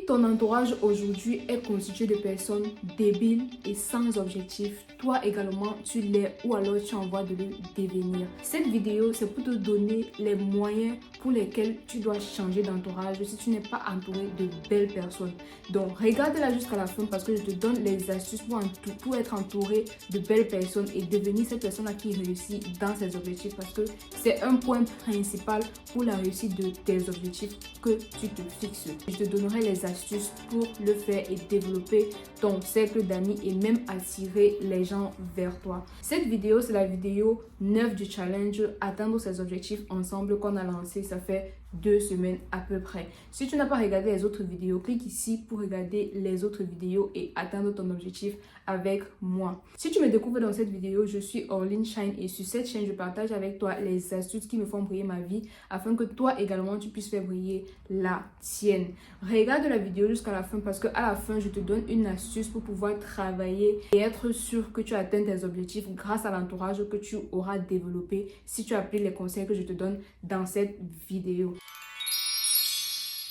ton entourage aujourd'hui est constitué de personnes débiles et sans objectif, toi également tu l'es ou alors tu en voies de le devenir. Cette vidéo c'est pour te donner les moyens pour lesquels tu dois changer d'entourage si tu n'es pas entouré de belles personnes. Donc regarde-la jusqu'à la fin parce que je te donne les astuces pour être entouré de belles personnes et devenir cette personne-là qui réussit dans ses objectifs parce que c'est un point principal pour la réussite de tes objectifs que tu te fixes. Je te donnerai les astuces pour le faire et développer ton cercle d'amis et même attirer les gens vers toi. Cette vidéo, c'est la vidéo 9 du challenge Atteindre ses objectifs ensemble qu'on a lancé, ça fait 2 semaines à peu près. Si tu n'as pas regardé les autres vidéos, clique ici pour regarder les autres vidéos et atteindre ton objectif avec moi. Si tu me découvres dans cette vidéo, je suis Orline Shine et sur cette chaîne, je partage avec toi les astuces qui me font briller ma vie afin que toi également tu puisses faire briller la tienne. Regarde la vidéo jusqu'à la fin parce qu'à la fin, je te donne une astuce pour pouvoir travailler et être sûr que tu atteins tes objectifs grâce à l'entourage que tu auras développé si tu appliques les conseils que je te donne dans cette vidéo.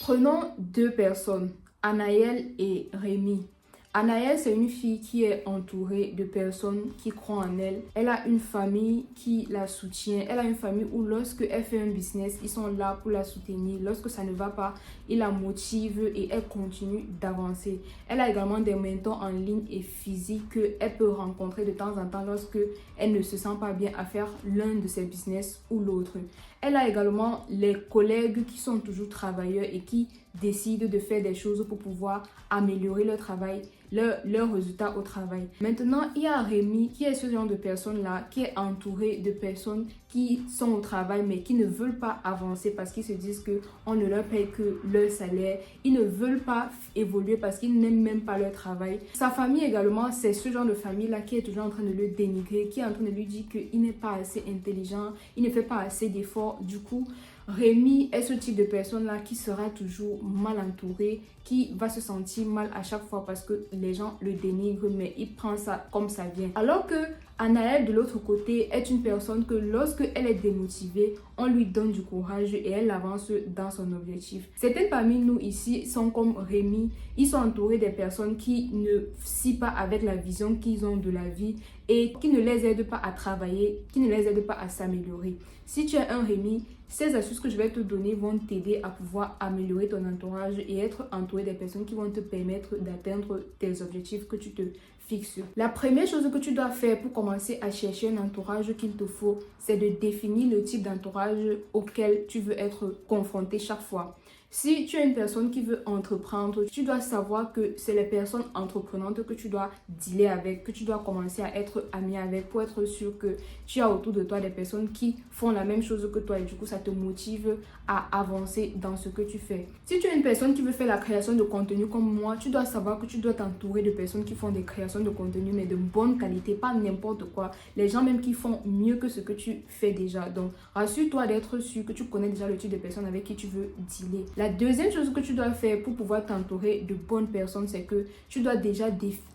Prenons 2 personnes, Anaëlle et Rémi. Anaëlle, c'est une fille qui est entourée de personnes qui croient en elle. Elle a une famille qui la soutient. Elle a une famille où lorsque elle fait un business, ils sont là pour la soutenir. Lorsque ça ne va pas, ils la motivent et elle continue d'avancer. Elle a également des mentors en ligne et physiques qu'elle peut rencontrer de temps en temps lorsque elle ne se sent pas bien à faire l'un de ses business ou l'autre. Elle a également les collègues qui sont toujours travailleurs et qui décident de faire des choses pour pouvoir améliorer leur travail, leurs résultats au travail. Maintenant, il y a Rémi qui est ce genre de personne-là, qui est entouré de personnes qui sont au travail mais qui ne veulent pas avancer parce qu'ils se disent qu'on ne leur paye que leur salaire. Ils ne veulent pas évoluer parce qu'ils n'aiment même pas leur travail. Sa famille également, c'est ce genre de famille-là qui est toujours en train de le dénigrer, qui est en train de lui dire qu'il n'est pas assez intelligent, il ne fait pas assez d'efforts. Du coup, Rémi est ce type de personne-là qui sera toujours mal entouré, qui va se sentir mal à chaque fois parce que les gens le dénigrent, mais il prend ça comme ça vient. Alors que Anaëlle, de l'autre côté, est une personne que lorsque elle est démotivée, on lui donne du courage et elle avance dans son objectif. Certains parmi nous ici sont comme Rémi, ils sont entourés des personnes qui ne scient pas avec la vision qu'ils ont de la vie et qui ne les aident pas à travailler, qui ne les aident pas à s'améliorer. Si tu es un Rémi, ces astuces que je vais te donner vont t'aider à pouvoir améliorer ton entourage et être entouré des personnes qui vont te permettre d'atteindre tes objectifs que tu te fixes. La première chose que tu dois faire pour commencer à chercher un entourage qu'il te faut, c'est de définir le type d'entourage auquel tu veux être confronté chaque fois. Si tu es une personne qui veut entreprendre, tu dois savoir que c'est les personnes entreprenantes que tu dois dealer avec, que tu dois commencer à être ami avec pour être sûr que tu as autour de toi des personnes qui font la même chose que toi et du coup ça te motive à avancer dans ce que tu fais. Si tu es une personne qui veut faire la création de contenu comme moi, tu dois savoir que tu dois t'entourer de personnes qui font des créations de contenu mais de bonne qualité, pas n'importe quoi. Les gens même qui font mieux que ce que tu fais déjà. Donc rassure-toi d'être sûr que tu connais déjà le type de personnes avec qui tu veux dealer. La deuxième chose que tu dois faire pour pouvoir t'entourer de bonnes personnes, c'est que tu dois déjà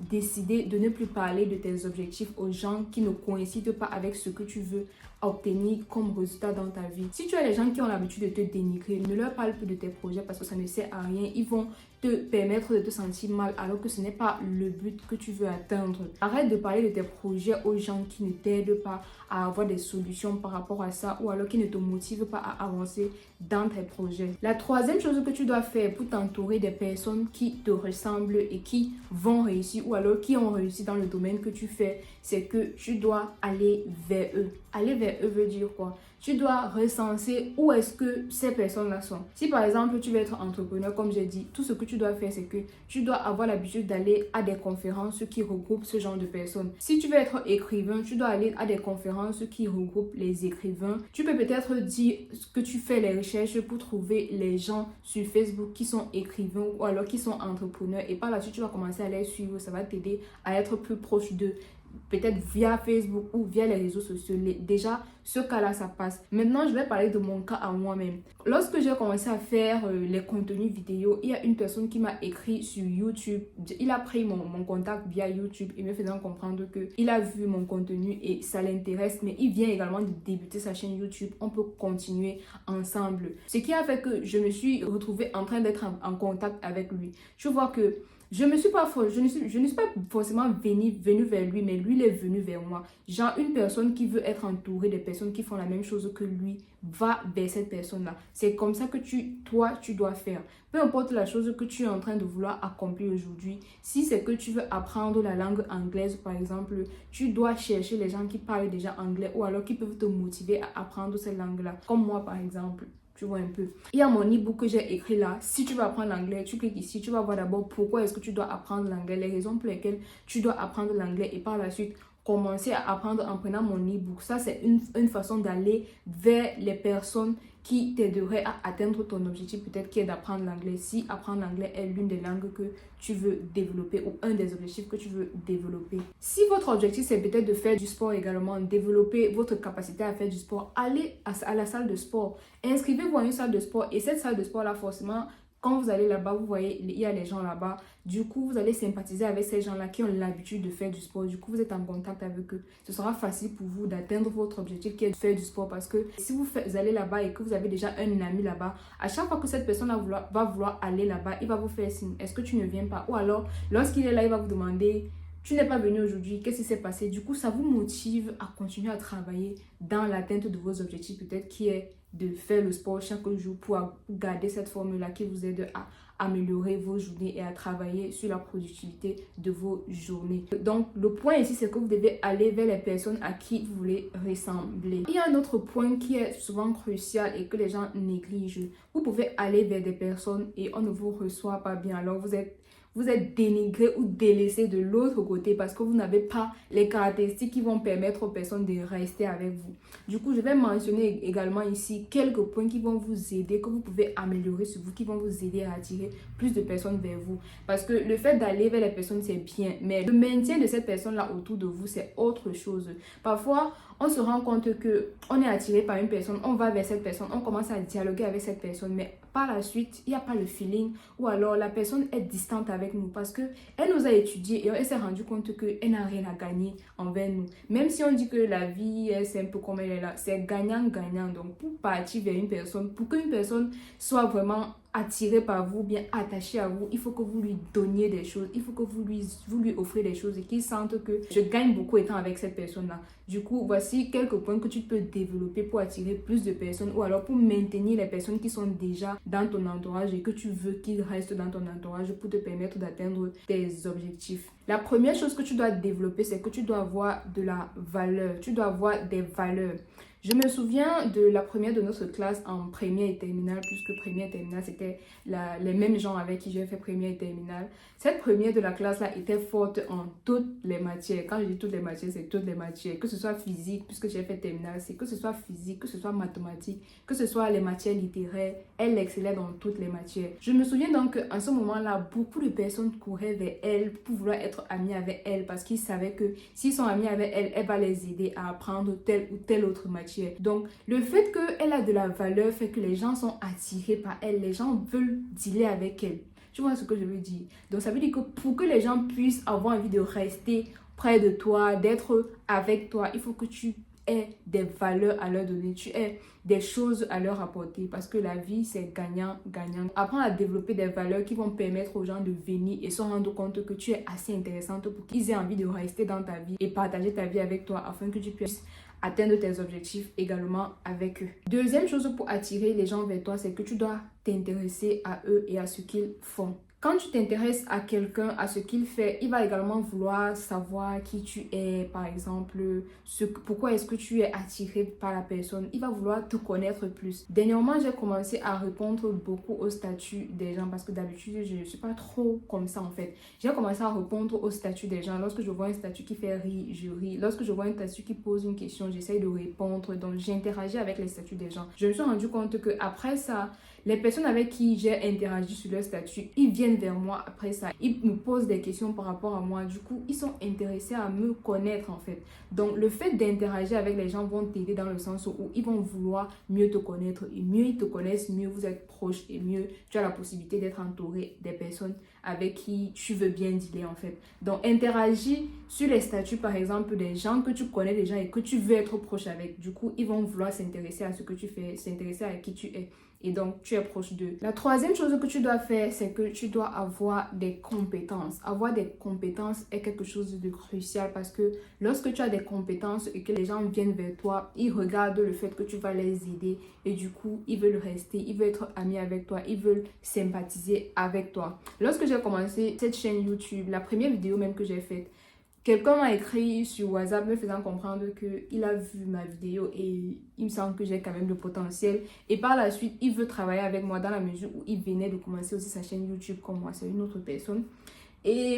décider de ne plus parler de tes objectifs aux gens qui ne coïncident pas avec ce que tu veux obtenir comme résultat dans ta vie. Si tu as les gens qui ont l'habitude de te dénigrer, ne leur parle plus de tes projets parce que ça ne sert à rien. Ils vont te permettre de te sentir mal alors que ce n'est pas le but que tu veux atteindre. Arrête de parler de tes projets aux gens qui ne t'aident pas à avoir des solutions par rapport à ça ou alors qui ne te motivent pas à avancer dans tes projets. La troisième chose que tu dois faire pour t'entourer des personnes qui te ressemblent et qui vont réussir ou alors qui ont réussi dans le domaine que tu fais, c'est que tu dois aller vers eux. Aller vers eux veut dire quoi? Tu dois recenser où est-ce que ces personnes-là sont. Si par exemple tu veux être entrepreneur, comme j'ai dit, tout ce que tu dois faire, c'est que tu dois avoir l'habitude d'aller à des conférences qui regroupent ce genre de personnes. Si tu veux être écrivain, tu dois aller à des conférences qui regroupent les écrivains. Tu peux peut-être dire que tu fais les recherches pour trouver les gens sur Facebook qui sont écrivains ou alors qui sont entrepreneurs et par la suite tu vas commencer à les suivre. Ça va t'aider à être plus proche d'eux. peut-être via Facebook ou via les réseaux sociaux. Déjà, ce cas-là, ça passe. Maintenant, je vais parler de mon cas à moi-même. Lorsque j'ai commencé à faire les contenus vidéo, il y a une personne qui m'a écrit sur YouTube. Il a pris mon contact via YouTube et me faisant comprendre qu'il a vu mon contenu et ça l'intéresse, mais il vient également de débuter sa chaîne YouTube. On peut continuer ensemble. Ce qui a fait que je me suis retrouvée en train d'être en contact avec lui. Je vois que je ne suis pas forcément venue vers lui, mais lui, il est venu vers moi. Genre, une personne qui veut être entourée de personnes qui font la même chose que lui, va vers cette personne-là. C'est comme ça que toi, tu dois faire. Peu importe la chose que tu es en train de vouloir accomplir aujourd'hui, si c'est que tu veux apprendre la langue anglaise, par exemple, tu dois chercher les gens qui parlent déjà anglais ou alors qui peuvent te motiver à apprendre cette langue-là. Comme moi, par exemple. Tu vois un peu. Il y a mon e-book que j'ai écrit là. Si tu veux apprendre l'anglais, tu cliques ici. Tu vas voir d'abord pourquoi est-ce que tu dois apprendre l'anglais, les raisons pour lesquelles tu dois apprendre l'anglais et par la suite commencer à apprendre en prenant mon e-book. Ça, c'est une façon d'aller vers les personnes qui t'aideraient à atteindre ton objectif, peut-être qui est d'apprendre l'anglais. Si apprendre l'anglais est l'une des langues que tu veux développer ou un des objectifs que tu veux développer. Si votre objectif, c'est peut-être de faire du sport également, développer votre capacité à faire du sport, allez à la salle de sport. Inscrivez-vous à une salle de sport et cette salle de sport-là, forcément, quand vous allez là-bas, vous voyez, il y a les gens là-bas. Du coup, vous allez sympathiser avec ces gens-là qui ont l'habitude de faire du sport. Du coup, vous êtes en contact avec eux. Ce sera facile pour vous d'atteindre votre objectif qui est de faire du sport. Parce que si vous allez là-bas et que vous avez déjà un ami là-bas, à chaque fois que cette personne va vouloir aller là-bas, il va vous faire signe. Est-ce que tu ne viens pas? Ou alors, lorsqu'il est là, il va vous demander... Tu n'es pas venu aujourd'hui, qu'est-ce qui s'est passé? Du coup, ça vous motive à continuer à travailler dans l'atteinte de vos objectifs, peut-être qui est de faire le sport chaque jour pour garder cette formule-là qui vous aide à améliorer vos journées et à travailler sur la productivité de vos journées. Donc, le point ici, c'est que vous devez aller vers les personnes à qui vous voulez ressembler. Il y a un autre point qui est souvent crucial et que les gens négligent. Vous pouvez aller vers des personnes et on ne vous reçoit pas bien. Alors, vous êtes dénigré ou délaissé de l'autre côté parce que vous n'avez pas les caractéristiques qui vont permettre aux personnes de rester avec vous. Du coup, je vais mentionner également ici quelques points qui vont vous aider, que vous pouvez améliorer sur vous, qui vont vous aider à attirer plus de personnes vers vous. Parce que le fait d'aller vers les personnes, c'est bien, mais le maintien de cette personne-là autour de vous, c'est autre chose. Parfois, on se rend compte que on est attiré par une personne, on va vers cette personne, on commence à dialoguer avec cette personne, mais par la suite, il n'y a pas le feeling ou alors la personne est distante avec nous parce qu'elle nous a étudié et elle s'est rendue compte qu'elle n'a rien à gagner envers nous. Même si on dit que la vie c'est un peu comme elle est là, c'est gagnant-gagnant. Donc pour partir vers une personne, pour qu'une personne soit vraiment attiré par vous, bien attaché à vous, il faut que vous lui donniez des choses, il faut que vous lui offrez des choses et qu'il sente que je gagne beaucoup étant avec cette personne-là. Du coup, voici quelques points que tu peux développer pour attirer plus de personnes ou alors pour maintenir les personnes qui sont déjà dans ton entourage et que tu veux qu'ils restent dans ton entourage pour te permettre d'atteindre tes objectifs. La première chose que tu dois développer, c'est que tu dois avoir de la valeur, tu dois avoir des valeurs. Je me souviens de la première de notre classe en première et terminale, puisque première et terminale, c'était les mêmes gens avec qui j'ai fait première et terminale. Cette première de la classe-là était forte en toutes les matières. Quand je dis toutes les matières, c'est toutes les matières. Que ce soit physique, puisque j'ai fait terminale, c'est que ce soit physique, que ce soit mathématique, que ce soit les matières littéraires, elle excellait dans toutes les matières. Je me souviens donc qu'en ce moment-là, beaucoup de personnes couraient vers elle pour vouloir être amies avec elle parce qu'ils savaient que s'ils sont amis avec elle, elle va les aider à apprendre telle ou telle autre matière. Donc, le fait qu'elle a de la valeur fait que les gens sont attirés par elle. Les gens veulent dealer avec elle. Tu vois ce que je veux dire? Donc, ça veut dire que pour que les gens puissent avoir envie de rester près de toi, d'être avec toi, il faut que tu aies des valeurs à leur donner. Tu aies des choses à leur apporter parce que la vie, c'est gagnant-gagnant. Apprends à développer des valeurs qui vont permettre aux gens de venir et se rendre compte que tu es assez intéressante pour qu'ils aient envie de rester dans ta vie et partager ta vie avec toi afin que tu puisses atteindre tes objectifs également avec eux. Deuxième chose pour attirer les gens vers toi, c'est que tu dois t'intéresser à eux et à ce qu'ils font. Quand tu t'intéresses à quelqu'un, à ce qu'il fait, il va également vouloir savoir qui tu es, par exemple, pourquoi est-ce que tu es attiré par la personne. Il va vouloir te connaître plus. Dernièrement, j'ai commencé à répondre beaucoup au statut des gens parce que d'habitude, je ne suis pas trop comme ça en fait. J'ai commencé à répondre au statut des gens. Lorsque je vois un statut qui fait rire, je ris. Lorsque je vois un statut qui pose une question, j'essaye de répondre. Donc, j'interagis avec les statuts des gens. Je me suis rendu compte qu'après ça, Les personnes avec qui j'ai interagi sur leur statut, ils viennent vers moi après ça. Ils me posent des questions par rapport à moi. Du coup, ils sont intéressés à me connaître en fait. Donc, le fait d'interagir avec les gens vont t'aider dans le sens où ils vont vouloir mieux te connaître. Et mieux ils te connaissent, mieux vous êtes proches et mieux tu as la possibilité d'être entouré des personnes avec qui tu veux bien dealer en fait. Donc, interagis sur les statuts par exemple des gens que tu connais déjà et que tu veux être proche avec. Du coup, ils vont vouloir s'intéresser à ce que tu fais, s'intéresser à qui tu es. Et donc, tu es proche d'eux. La troisième chose que tu dois faire, c'est que tu dois avoir des compétences. Avoir des compétences est quelque chose de crucial parce que lorsque tu as des compétences et que les gens viennent vers toi, ils regardent le fait que tu vas les aider et du coup, ils veulent rester, ils veulent être amis avec toi, ils veulent sympathiser avec toi. Lorsque j'ai commencé cette chaîne YouTube, la première vidéo même que j'ai faite, quelqu'un m'a écrit sur WhatsApp me faisant comprendre qu'il a vu ma vidéo et il me semble que j'ai quand même le potentiel. Et par la suite, il veut travailler avec moi dans la mesure où il venait de commencer aussi sa chaîne YouTube comme moi. C'est une autre personne. Et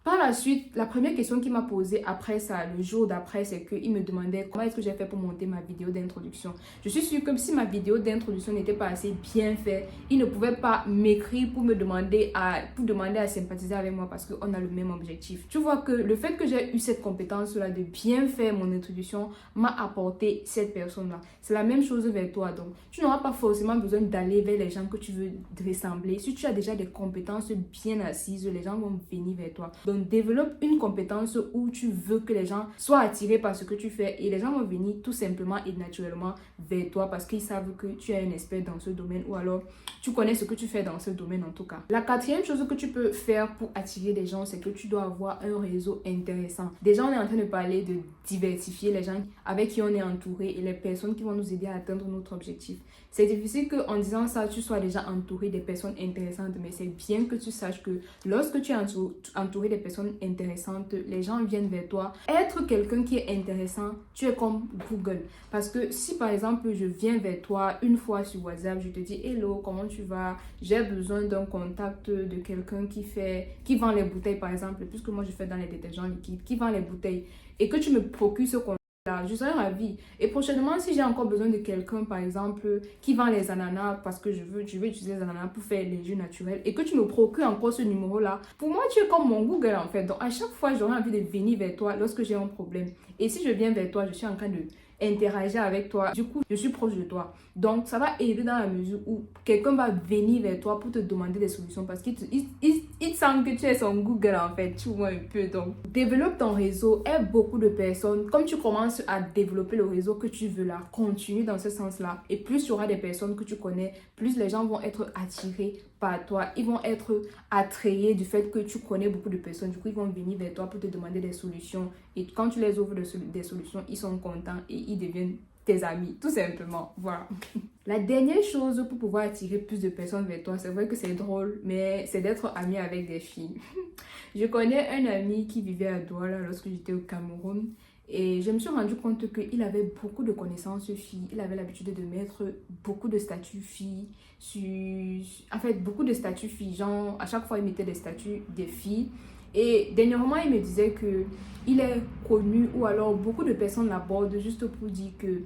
par la suite, la première question qu'il m'a posée après ça, le jour d'après, c'est qu'il me demandait comment est-ce que j'ai fait pour monter ma vidéo d'introduction. Je suis sûre que si ma vidéo d'introduction n'était pas assez bien faite, il ne pouvait pas m'écrire pour me demander à sympathiser avec moi parce qu'on a le même objectif. Tu vois que le fait que j'ai eu cette compétence-là de bien faire mon introduction m'a apporté cette personne-là. C'est la même chose vers toi. Donc, tu n'auras pas forcément besoin d'aller vers les gens que tu veux ressembler. Si tu as déjà des compétences bien assises, les gens vont venir vers toi. Donc, développe une compétence où tu veux que les gens soient attirés par ce que tu fais et les gens vont venir tout simplement et naturellement vers toi parce qu'ils savent que tu es un expert dans ce domaine ou alors tu connais ce que tu fais dans ce domaine en tout cas. La quatrième chose que tu peux faire pour attirer les gens, c'est que tu dois avoir un réseau intéressant. Déjà, on est en train de parler de diversifier les gens avec qui on est entouré et les personnes qui vont nous aider à atteindre notre objectif. C'est difficile qu'en disant ça, tu sois déjà entouré des personnes intéressantes, mais c'est bien que tu saches que lorsque tu es entouré des personnes intéressantes, les gens viennent vers toi. Être quelqu'un qui est intéressant, tu es comme Google. Parce que si par exemple, je viens vers toi une fois sur WhatsApp, je te dis « Hello, comment tu vas? J'ai besoin d'un contact de quelqu'un qui vend les bouteilles par exemple, puisque moi je fais dans les détergents liquides, qui vend les bouteilles et que tu me procures ce contact. Là, je serai ravie. Et prochainement, si j'ai encore besoin de quelqu'un, par exemple, qui vend les ananas parce que je veux utiliser les ananas pour faire les jus naturels et que tu me procures encore ce numéro-là, pour moi, tu es comme mon Google en fait. Donc, à chaque fois, j'aurai envie de venir vers toi lorsque j'ai un problème. Et si je viens vers toi, je suis en train de interagir avec toi. Du coup, je suis proche de toi. Donc, ça va aider dans la mesure où quelqu'un va venir vers toi pour te demander des solutions parce qu'il sent que tu es son Google en fait, tu vois un peu. Donc, développe ton réseau, aide beaucoup de personnes. Comme tu commences à développer le réseau que tu veux là, continue dans ce sens-là. Et plus il y aura des personnes que tu connais, plus les gens vont être attirés par toi. Ils vont être attrayés du fait que tu connais beaucoup de personnes. Du coup, ils vont venir vers toi pour te demander des solutions. Et quand tu les offres des solutions, ils sont contents et ils deviennent tes amis, tout simplement. Voilà. La dernière chose pour pouvoir attirer plus de personnes vers toi, c'est vrai que c'est drôle, mais c'est d'être ami avec des filles. Je connais un ami qui vivait à Douala lorsque j'étais au Cameroun et je me suis rendu compte qu'il avait beaucoup de connaissances filles. Il avait l'habitude de mettre beaucoup de statuts filles en fait, beaucoup de statuts filles. Genre, à chaque fois, il mettait des statuts des filles. Et dernièrement, il me disait que il est connu ou alors beaucoup de personnes l'abordent juste pour dire que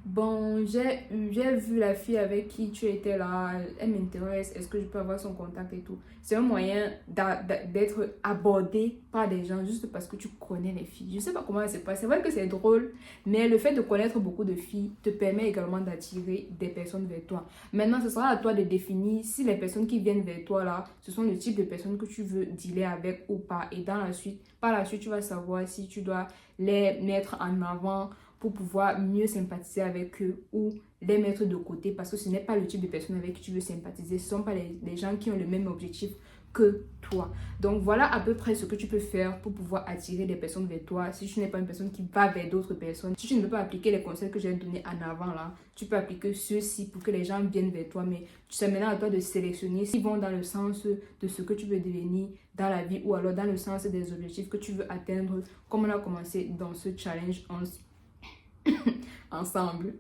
bon, j'ai vu la fille avec qui tu étais là, elle m'intéresse, est-ce que je peux avoir son contact et tout. C'est un moyen d'être abordé par des gens juste parce que tu connais les filles. Je sais pas comment ça se passe, c'est vrai que c'est drôle, mais le fait de connaître beaucoup de filles te permet également d'attirer des personnes vers toi. Maintenant, ce sera à toi de définir si les personnes qui viennent vers toi là, ce sont le type de personnes que tu veux dealer avec ou pas. Et par la suite, tu vas savoir si tu dois les mettre en avant pour pouvoir mieux sympathiser avec eux ou les mettre de côté parce que ce n'est pas le type de personne avec qui tu veux sympathiser. Ce ne sont pas les gens qui ont le même objectif que toi. Donc voilà à peu près ce que tu peux faire pour pouvoir attirer des personnes vers toi. Si tu n'es pas une personne qui va vers d'autres personnes, si tu ne peux pas appliquer les conseils que j'ai donnés en avant là, tu peux appliquer ceux-ci pour que les gens viennent vers toi. Mais c'est maintenant à toi de sélectionner s'ils vont dans le sens de ce que tu veux devenir dans la vie ou alors dans le sens des objectifs que tu veux atteindre comme on a commencé dans ce challenge ensemble.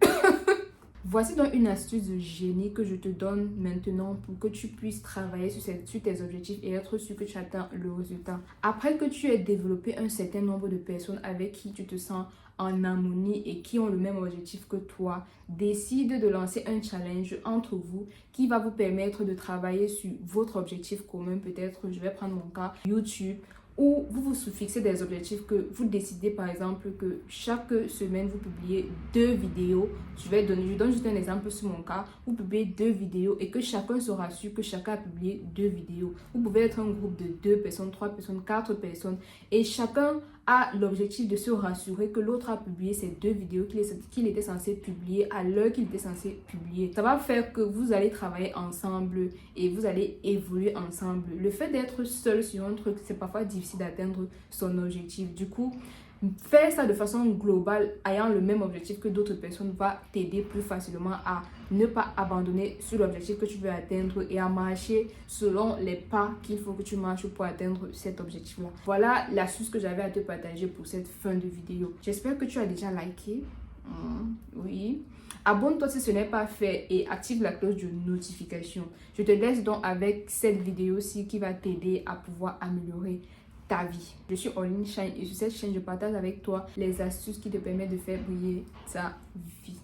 Voici donc une astuce de génie que je te donne maintenant pour que tu puisses travailler sur tes objectifs et être sûr que tu atteins le résultat. Après que tu aies développé un certain nombre de personnes avec qui tu te sens en harmonie et qui ont le même objectif que toi décident de lancer un challenge entre vous qui va vous permettre de travailler sur votre objectif commun. Peut-être, je vais prendre mon cas, YouTube, où vous vous fixez des objectifs que vous décidez par exemple que chaque semaine vous publiez 2 vidéos. Je donne juste un exemple sur mon cas. Vous publiez 2 vidéos et que chacun se rassure que chacun a publié 2 vidéos. Vous pouvez être un groupe de 2 personnes, 3 personnes, 4 personnes et chacun a l'objectif de se rassurer que l'autre a publié ces 2 vidéos qu'il était censé publier à l'heure qu'il était censé publier. Ça va faire que vous allez travailler ensemble et vous allez évoluer ensemble. Le fait d'être seul sur un truc, c'est parfois difficile d'atteindre son objectif. Du coup, faire ça de façon globale, ayant le même objectif que d'autres personnes, va t'aider plus facilement à ne pas abandonner sur l'objectif que tu veux atteindre et à marcher selon les pas qu'il faut que tu marches pour atteindre cet objectif-là. Voilà l'astuce que j'avais à te partager pour cette fin de vidéo. J'espère que tu as déjà liké. Oui. Abonne-toi si ce n'est pas fait et active la cloche de notification. Je te laisse donc avec cette vidéo-ci qui va t'aider à pouvoir améliorer ta vie. Je suis Orline Shine et sur cette chaîne, je partage avec toi les astuces qui te permettent de faire briller ta vie.